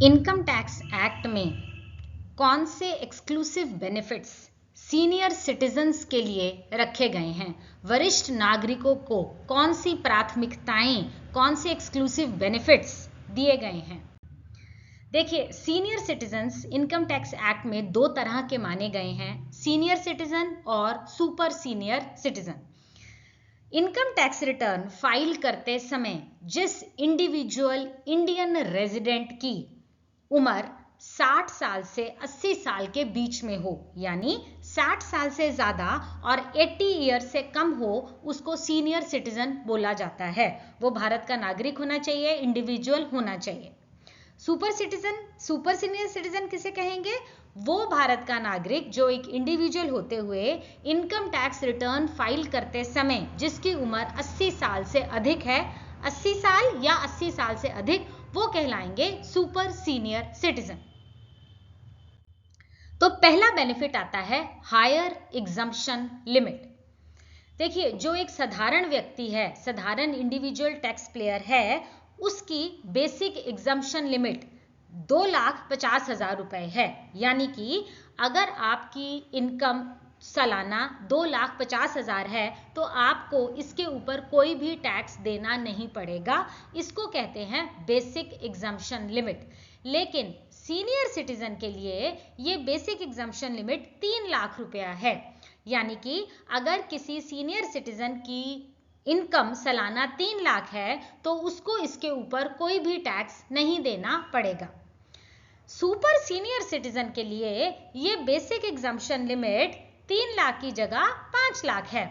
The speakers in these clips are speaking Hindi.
इनकम टैक्स एक्ट में कौन से एक्सक्लूसिव बेनिफिट्स सीनियर सिटीजन्स के लिए रखे गए हैं? वरिष्ठ नागरिकों को कौन सी प्राथमिकताएं, कौन से एक्सक्लूसिव बेनिफिट्स दिए गए हैं? देखिए, senior citizens income tax act में दो तरह के माने गए हैं, सीनियर सिटीजन और super senior citizen. Income tax return file करते समय जिस इंडिविजुअल इंडियन रेजिडेंट की उम्र 60 साल से 80 साल के बीच में हो, यानी 60 साल से ज्यादा और 80 ईयर से कम हो, उसको सीनियर सिटीजन बोला जाता है। वो भारत का नागरिक होना चाहिए, इंडिविजुअल होना चाहिए। सुपर सीनियर सिटीजन किसे कहेंगे? वो भारत का नागरिक जो एक इंडिविजुअल होते हुए इनकम टैक्स रिटर्न फाइल करते समय जिसकी उम्र 80 साल से अधिक है, 80 साल या 80 साल से अधिक, वो कहलाएंगे सुपर सीनियर सिटीजन। तो पहला बेनिफिट आता है हायर एग्जम्पशन लिमिट। देखिए, जो एक साधारण व्यक्ति है, साधारण इंडिविजुअल टैक्स पेयर है, उसकी बेसिक एग्जम्पशन लिमिट 2,50,000 रुपए है। यानी कि अगर आपकी इनकम सालाना 2,50,000 है तो आपको इसके ऊपर कोई भी टैक्स देना नहीं पड़ेगा। इसको कहते हैं बेसिक एग्जम्पशन लिमिट। लेकिन सीनियर सिटीजन के लिए ये बेसिक एग्जम्पशन लिमिट 3 लाख रुपया है। यानी कि अगर किसी सीनियर सिटीजन की इनकम सालाना 3 लाख है तो उसको इसके ऊपर कोई भी टैक्स नहीं देना पड़ेगा। सुपर सीनियर सिटीजन के लिए ये बेसिक एग्जम्पशन लिमिट 3 लाख की जगह 5 लाख है।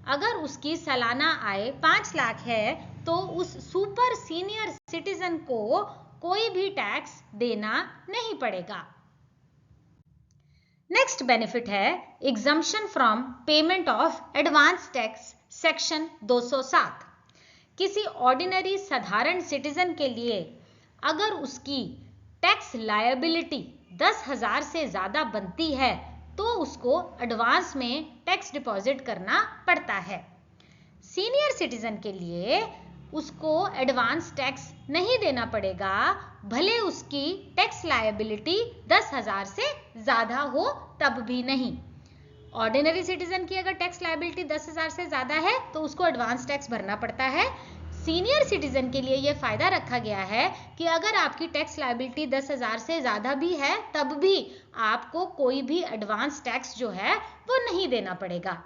अगर उसकी सालाना आय 5 लाख है तो उस सुपर सीनियर सिटीजन को कोई भी टैक्स देना नहीं पड़ेगा। नेक्स्ट बेनिफिट है exemption from payment of advance tax section 207। किसी ऑर्डिनरी साधारण सिटीजन के लिए अगर उसकी टैक्स लायबिलिटी 10,000 से ज्यादा बनती है तो उसको एडवांस में टैक्स डिपॉजिट करना पड़ता है। सीनियर सिटीजन के लिए उसको एडवांस टैक्स नहीं देना पड़ेगा, भले उसकी टैक्स लायबिलिटी 10,000 से ज्यादा हो तब भी नहीं। ऑर्डिनरी सिटीजन की अगर टैक्स लायबिलिटी 10,000 से ज्यादा है तो उसको एडवांस टैक्स भरना पड़ता है। सीनियर सिटीजन के लिए यह फायदा रखा गया है कि अगर आपकी टैक्स लायबिलिटी 10,000 से ज्यादा भी है तब भी आपको कोई भी एडवांस टैक्स जो है वो नहीं देना पड़ेगा।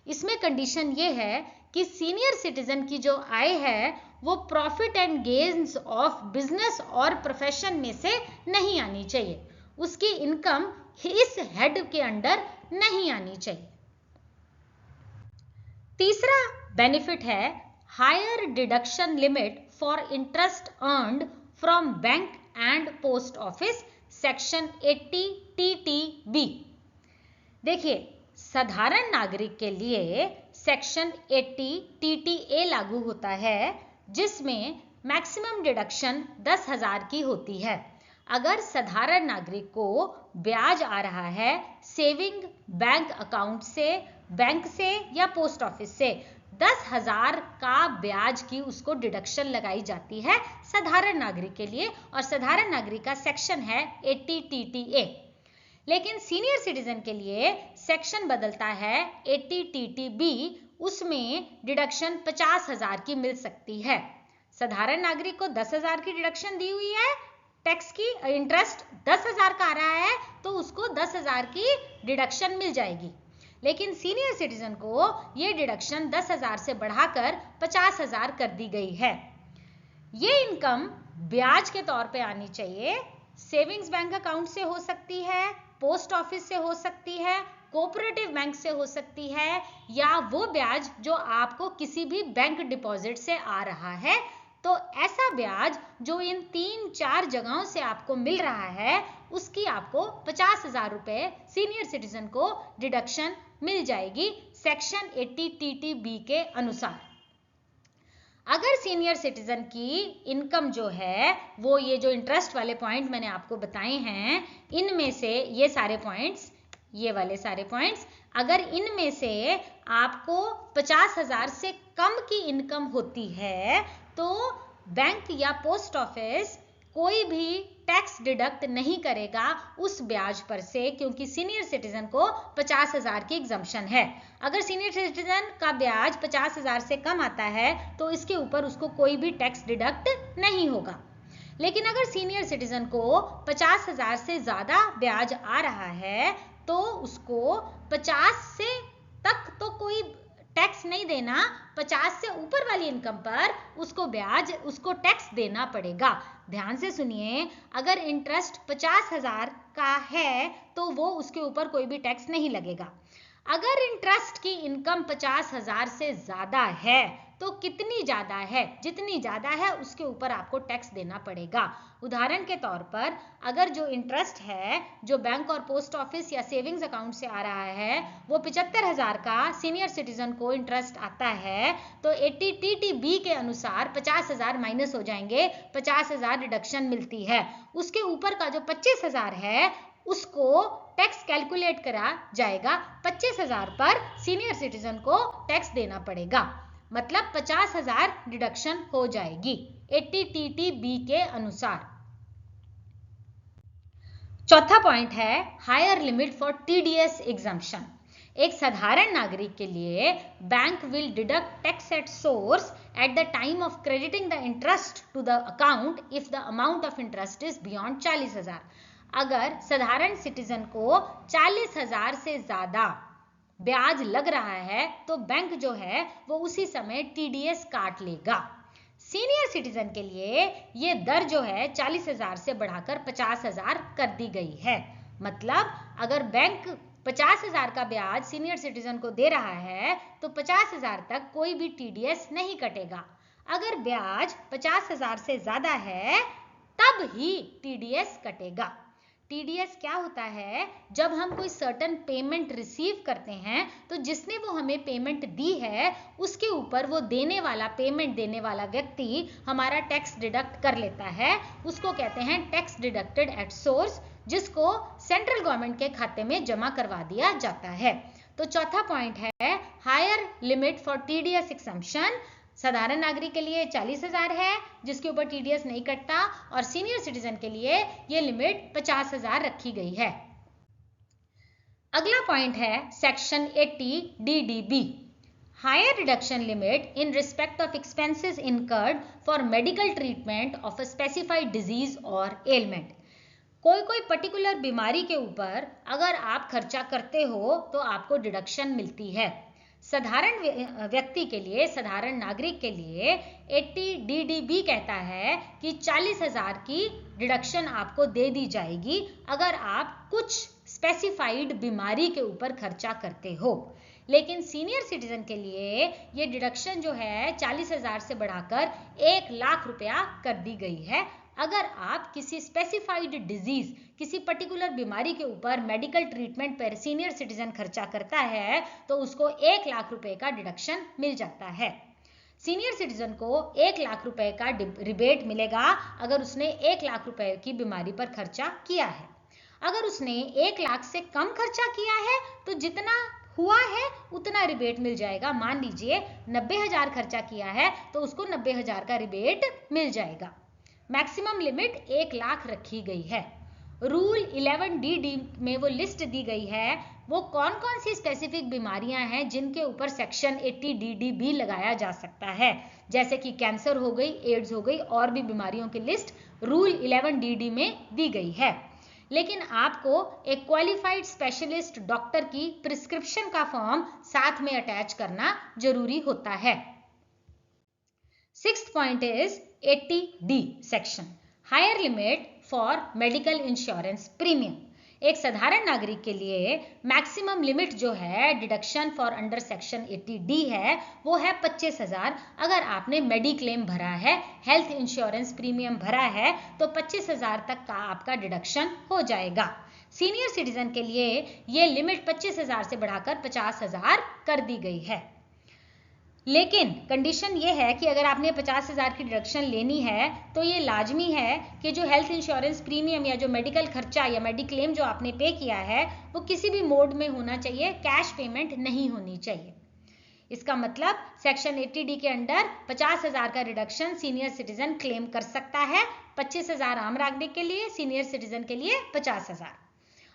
इसमें कंडीशन ये है कि सीनियर सिटीजन की जो आय है वो profit and gains of business और प्रोफेशन में से नहीं आनी चाहिए, उसकी इनकम इस हेड के अंडर नहीं आनी चाहिए। तीसरा बेनिफिट है higher deduction limit for interest earned from bank and post office section 80 TTB। देखिए, साधारण नागरिक के लिए सेक्शन 80 TTA लागू होता है जिसमें मैक्सिमम डिडक्शन 10,000 की होती है। अगर साधारण नागरिक को ब्याज आ रहा है सेविंग बैंक अकाउंट से, बैंक से या पोस्ट ऑफिस से, 10,000 का ब्याज की उसको डिडक्शन लगाई जाती है साधारण नागरिक के लिए, और साधारण नागरिक का सेक्शन है 80 TTA। लेकिन सीनियर सिटीजन के लिए सेक्शन बदलता है 80 TTB, उसमें डिडक्शन 50,000 की मिल सकती है। साधारण नागरिक को 10,000 की डिडक्शन दी हुई है, टैक्स की इंटरेस्ट 10,000 का आ रहा है तो उसको 10,000 की डिडक्शन मिल जाएगी। लेकिन सीनियर सिटीजन को ये डिडक्शन 10,000 से बढ़ाकर 50,000 कर दी गई है। ये इनकम ब्याज के तौर पे आनी चाहिए, सेविंग्स बैंक अकाउंट से हो सकती है, पोस्ट ऑफिस से हो सकती है, कोऑपरेटिव बैंक से हो सकती है, या वो ब्याज जो आपको किसी भी बैंक डिपॉजिट से आ रहा है। तो ऐसा ब्याज जो इन 3-4 जगहों से आपको मिल रहा है उसकी आपको 50,000 रुपए सीनियर सिटीजन को डिडक्शन मिल जाएगी सेक्शन 80 TTB के अनुसार। अगर सीनियर सिटीजन की इनकम जो है वो ये जो इंटरेस्ट वाले पॉइंट मैंने आपको बताए हैं, इनमें से ये सारे पॉइंट्स, ये वाले सारे पॉइंट्स, अगर इनमें से आपको 50,000 से कम की इनकम होती है तो बैंक या पोस्ट ऑफिस कोई भी टैक्स डिडक्ट नहीं करेगा उस ब्याज पर से, क्योंकि सीनियर सिटीजन को 50,000 की एग्जम्पशन है। अगर सीनियर सिटीजन का ब्याज 50,000 से कम आता है तो इसके ऊपर उसको कोई भी टैक्स डिडक्ट नहीं होगा। लेकिन अगर सीनियर सिटीजन को 50,000 से ज्यादा ब्याज आ रहा है तो उसको 50 से तक तो कोई टैक्स नहीं देना, 50 से ऊपर वाली इनकम पर उसको टैक्स देना पड़ेगा। ध्यान से सुनिए, अगर इंटरेस्ट 50,000 का है तो वो उसके ऊपर कोई भी टैक्स नहीं लगेगा। अगर इंटरेस्ट की इनकम 50,000 से ज्यादा है तो कितनी ज्यादा है, जितनी ज्यादा है उसके ऊपर आपको टैक्स देना पड़ेगा। उदाहरण के तौर पर अगर जो इंटरेस्ट है जो बैंक और पोस्ट ऑफिस या सेविंग्स अकाउंट से आ रहा है वो 75,000 का सीनियर सिटीजन को इंटरेस्ट आता है तो 80TTB के अनुसार 50,000 माइनस हो जाएंगे, 50,000 रिडक्शन मिलती है। उसके ऊपर का जो 25,000 है उसको टैक्स कैलकुलेट करा जाएगा, 25,000 पर सीनियर सिटीजन को टैक्स देना पड़ेगा, मतलब 50,000 डिडक्शन हो जाएगी 80TTB के अनुसार। चौथा पॉइंट है higher limit for TDS exemption. एक साधारण नागरिक के लिए bank will deduct tax at source at the time of crediting the interest to the account if the amount of interest is beyond 40,000। अगर साधारण सिटीजन को 40,000 से ज्यादा ब्याज लग रहा है तो बैंक जो है वो उसी समय TDS काट लेगा। सीनियर सिटीजन के लिए ये दर जो है 40,000 से बढ़ाकर 50,000 कर दी गई है। मतलब अगर बैंक 50,000 का ब्याज सीनियर सिटीजन को दे रहा है तो 50,000 तक कोई भी TDS नहीं कटेगा। अगर ब्याज 50,000 से ज्यादा है तब ही TDS कटेगा। TDS क्या होता है, जब हम कोई सर्टेन पेमेंट रिसीव करते हैं तो जिसने वो हमें पेमेंट दी है उसके ऊपर वो पेमेंट देने वाला व्यक्ति हमारा टैक्स डिडक्ट कर लेता है, उसको कहते हैं टैक्स डिडक्टेड एट सोर्स, जिसको सेंट्रल गवर्नमेंट के खाते में जमा करवा दिया जाता है। तो चौथा पॉइंट है higher limit for TDS exemption. साधारण नागरिक के लिए 40,000 है जिसके ऊपर TDS नहीं कटता और सीनियर सिटीजन के लिए ये लिमिट 50,000 रखी गई है। अगला पॉइंट है section 80DDB, higher reduction limit in respect of expenses incurred for medical treatment of a specified disease और एलिमेंट। कोई पर्टिकुलर बीमारी के ऊपर अगर आप खर्चा करते हो तो आपको डिडक्शन मिलती है। साधारण व्यक्ति के लिए, साधारण नागरिक के लिए 80DDB कहता है कि 40,000 की डिडक्शन आपको दे दी जाएगी अगर आप कुछ स्पेसिफाइड बीमारी के ऊपर खर्चा करते हो। लेकिन सीनियर सिटीजन के लिए ये डिडक्शन जो है 40,000 से बढ़ाकर 1,00,000 रुपया कर दी गई है। अगर आप किसी स्पेसिफाइड डिजीज, किसी पर्टिकुलर बीमारी के ऊपर मेडिकल ट्रीटमेंट पर सीनियर सिटीजन खर्चा करता है तो उसको 1,00,000 रुपए का डिडक्शन मिल जाता है। सीनियर सिटीजन को 1,00,000 रुपए का रिबेट मिलेगा अगर उसने 1,00,000 रुपए की बीमारी पर खर्चा किया है। अगर उसने 1,00,000 से कम खर्चा किया है तो जितना हुआ है उतना रिबेट मिल जाएगा। मान लीजिए 90,000 खर्चा किया है तो उसको 90,000 का रिबेट मिल जाएगा। मैक्सिमम लिमिट 1,00,000 रखी गई है। रूल 11DD में वो लिस्ट दी गई है वो कौन कौन सी स्पेसिफिक बीमारियां हैं जिनके ऊपर सेक्शन 80DDB लगाया जा सकता है, जैसे कि कैंसर हो गई, एड्स हो गई, और भी बीमारियों की लिस्ट रूल 11DD में दी गई है। लेकिन आपको एक क्वालिफाइड स्पेशलिस्ट डॉक्टर की प्रिस्क्रिप्शन का फॉर्म साथ में अटैच करना जरूरी होता है। Sixth point is 80D section, higher limit for medical insurance premium. एक साधारण नागरिक के लिए मैक्सिमम लिमिट जो है deduction for under section 80D है वो है 25,000। अगर आपने मेडिक्लेम भरा है, हेल्थ इंश्योरेंस प्रीमियम भरा है तो 25,000 तक का आपका डिडक्शन हो जाएगा। सीनियर सिटीजन के लिए ये लिमिट 25,000 से बढ़ाकर 50,000 कर दी गई है। लेकिन कंडीशन ये है कि अगर आपने 50,000 की डिडक्शन लेनी है तो ये लाजमी है कि जो हेल्थ इंश्योरेंस प्रीमियम या जो मेडिकल खर्चा या मेडिक्लेम जो आपने पे किया है वो किसी भी मोड में होना चाहिए, कैश पेमेंट नहीं होनी चाहिए। इसका मतलब सेक्शन 80D के अंडर 50,000 का रिडक्शन सीनियर सिटीजन क्लेम कर सकता है। 25,000 आम नागरिक के लिए, सीनियर सिटीजन के लिए 50,000।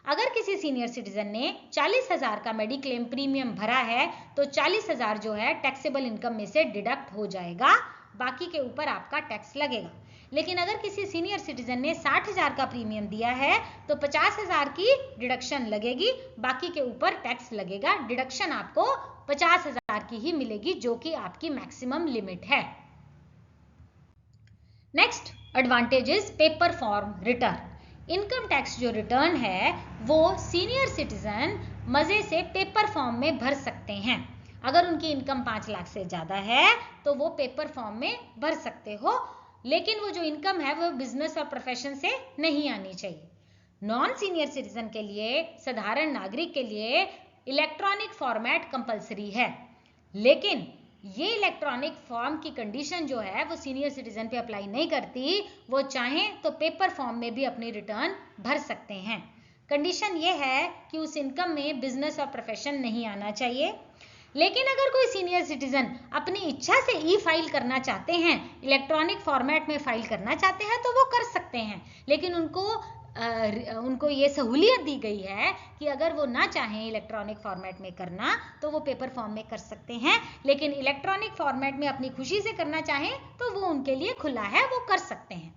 अगर किसी सीनियर सिटीजन ने 40,000 का मेडिक्लेम प्रीमियम भरा है तो 40,000 जो है टैक्सेबल इनकम में से डिडक्ट हो जाएगा, बाकी के ऊपर आपका टैक्स लगेगा। लेकिन अगर किसी सीनियर सिटीजन ने 60,000 का प्रीमियम दिया है तो 50,000 की डिडक्शन लगेगी, बाकी के ऊपर टैक्स लगेगा। डिडक्शन आपको 50,000 की ही मिलेगी, जो कि आपकी मैक्सिमम लिमिट है। Next advantage is paper form return. Income tax जो रिटर्न है वो सीनियर सिटीजन मजे से पेपर फॉर्म में भर सकते हैं। अगर उनकी इनकम 5 लाख से ज्यादा है तो वो पेपर फॉर्म में भर सकते हो, लेकिन वो जो इनकम है वो बिजनेस और प्रोफेशन से नहीं आनी चाहिए। नॉन सीनियर सिटीजन के लिए, साधारण नागरिक के लिए इलेक्ट्रॉनिक फॉर्मेट कंपलसरी है, लेकिन ये इलेक्ट्रॉनिक फॉर्म की कंडीशन जो है वो सीनियर सिटीजन पे अप्लाई नहीं करती। वो चाहें तो पेपर फॉर्म में भी अपनी रिटर्न भर सकते हैं। कंडीशन ये है कि उस इनकम में बिजनेस और प्रोफेशन नहीं आना चाहिए। लेकिन अगर कोई सीनियर सिटीजन अपनी इच्छा से ई फाइल करना चाहते हैं, इलेक्ट्रॉनिक फॉर्मेट में फाइल करना चाहते हैं, तो वो कर सकते हैं। लेकिन उनको ये सहूलियत दी गई है कि अगर वो ना चाहें इलेक्ट्रॉनिक फॉर्मेट में करना तो वो पेपर फॉर्म में कर सकते हैं, लेकिन इलेक्ट्रॉनिक फॉर्मेट में अपनी खुशी से करना चाहें तो वो उनके लिए खुला है, वो कर सकते हैं।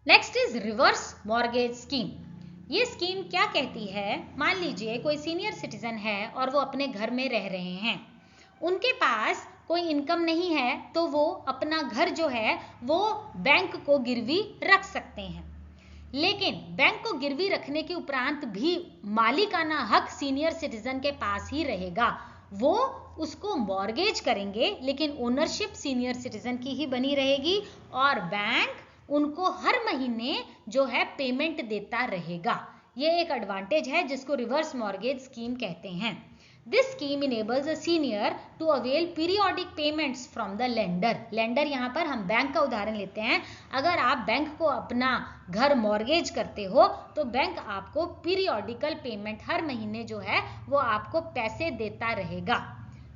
Next is reverse mortgage scheme. ये स्कीम क्या कहती है? मान लीजिए कोई सीनियर सिटीजन है और वो अपने घर में रह रहे हैं, उनके पास कोई इनकम नहीं है, तो वो अपना घर जो है वो बैंक को गिरवी रख सकते हैं। लेकिन बैंक को गिरवी रखने के उपरांत भी मालिकाना हक सीनियर सिटीजन के पास ही रहेगा। वो उसको मॉर्गेज करेंगे, लेकिन ओनरशिप सीनियर सिटीजन की ही बनी रहेगी और बैंक उनको हर महीने जो है पेमेंट देता रहेगा। ये एक एडवांटेज है जिसको रिवर्स मॉर्गेज स्कीम कहते हैं। This scheme enables a senior to avail periodic payments from the lender. Lender यहाँ पर हम बैंक का उदाहरण लेते हैं। अगर आप बैंक को अपना घर मॉर्गेज करते हो तो बैंक आपको पीरियोडिकल पेमेंट हर महीने जो है वो आपको पैसे देता रहेगा।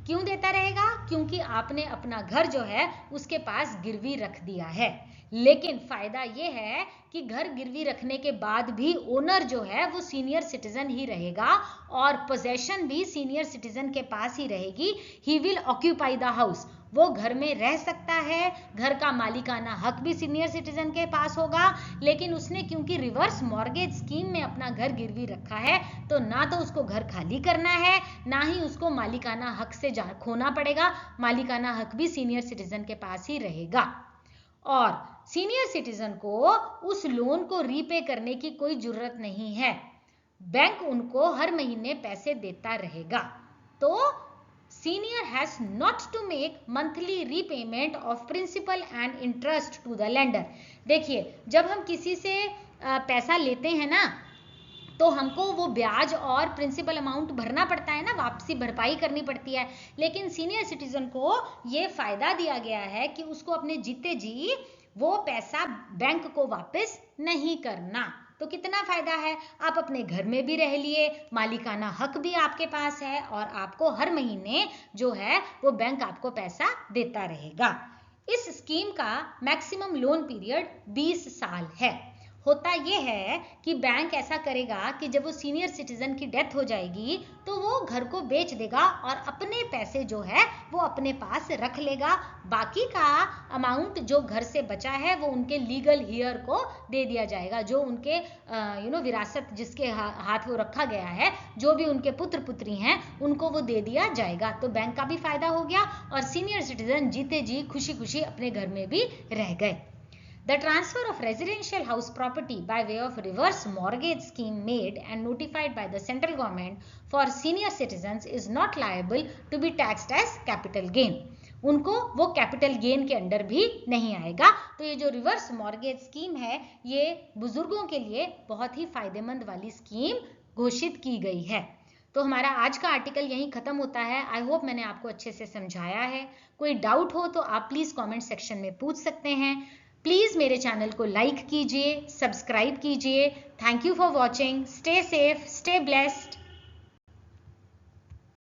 क्यों देता रहेगा? क्योंकि आपने अपना घर जो है उसके पास गिरवी रख दिया है। लेकिन फायदा ये है कि घर गिरवी रखने के बाद भी ओनर जो है वो सीनियर सिटीजन ही रहेगा और पोजेशन भी सीनियर सिटीजन के पास ही रहेगी। He will occupy the house, वो घर में रह सकता है, घर का मालिकाना हक भी सीनियर सिटीजन के पास होगा। लेकिन उसने क्योंकि रिवर्स मॉर्गेज स्कीम में अपना घर गिरवी रखा है तो ना तो उसको घर खाली करना है, ना ही उसको मालिकाना हक से खोना पड़ेगा। मालिकाना हक भी सीनियर सिटीजन के पास ही रहेगा और सीनियर सिटीजन को उस लोन को रीपे करने की कोई जरूरत नहीं है। बैंक उनको हर महीने पैसे देता रहेगा। तो senior has not to make monthly repayment of principal and interest to the lender. देखिए, जब हम किसी से पैसा लेते हैं ना तो हमको वो ब्याज और प्रिंसिपल अमाउंट भरना पड़ता है ना, वापसी भरपाई करनी पड़ती है। लेकिन सीनियर सिटीजन को ये फायदा दिया गया है कि उसको अपने जीते जी वो पैसा बैंक को वापस नहीं करना। तो कितना फायदा है? आप अपने घर में भी रह लिए, मालिकाना हक भी आपके पास है और आपको हर महीने जो है वो बैंक आपको पैसा देता रहेगा। इस स्कीम का मैक्सिमम लोन पीरियड 20 साल है। होता यह है कि बैंक ऐसा करेगा कि जब वो सीनियर सिटीजन की डेथ हो जाएगी तो वो घर को बेच देगा और अपने पैसे जो है वो अपने पास रख लेगा। बाकी का अमाउंट जो घर से बचा है वो उनके लीगल हियर को दे दिया जाएगा। जो उनके विरासत जिसके हाथ वो रखा गया है, जो भी उनके पुत्र पुत्री हैं, उनको वो दे दिया जाएगा। तो बैंक का भी फायदा हो गया और सीनियर सिटीजन जीते जी खुशी खुशी अपने घर में भी रह गए। The transfer of residential house property by way of reverse mortgage scheme made and notified by the central government for senior citizens is not liable to be taxed as capital gain. उनको वो कैपिटल गेन के अंडर भी नहीं आएगा। तो ये जो रिवर्स मॉर्गेज स्कीम है ये बुजुर्गों के लिए बहुत ही फायदेमंद वाली स्कीम घोषित की गई है। तो हमारा आज का आर्टिकल यहीं खत्म होता है। आई होप मैंने आपको अच्छे से समझाया है। कोई डाउट हो तो आप प्लीज कमेंट सेक्शन में पूछ सकते हैं। प्लीज मेरे चैनल को लाइक कीजिए, सब्सक्राइब कीजिए। Thank you for watching. Stay safe, stay blessed.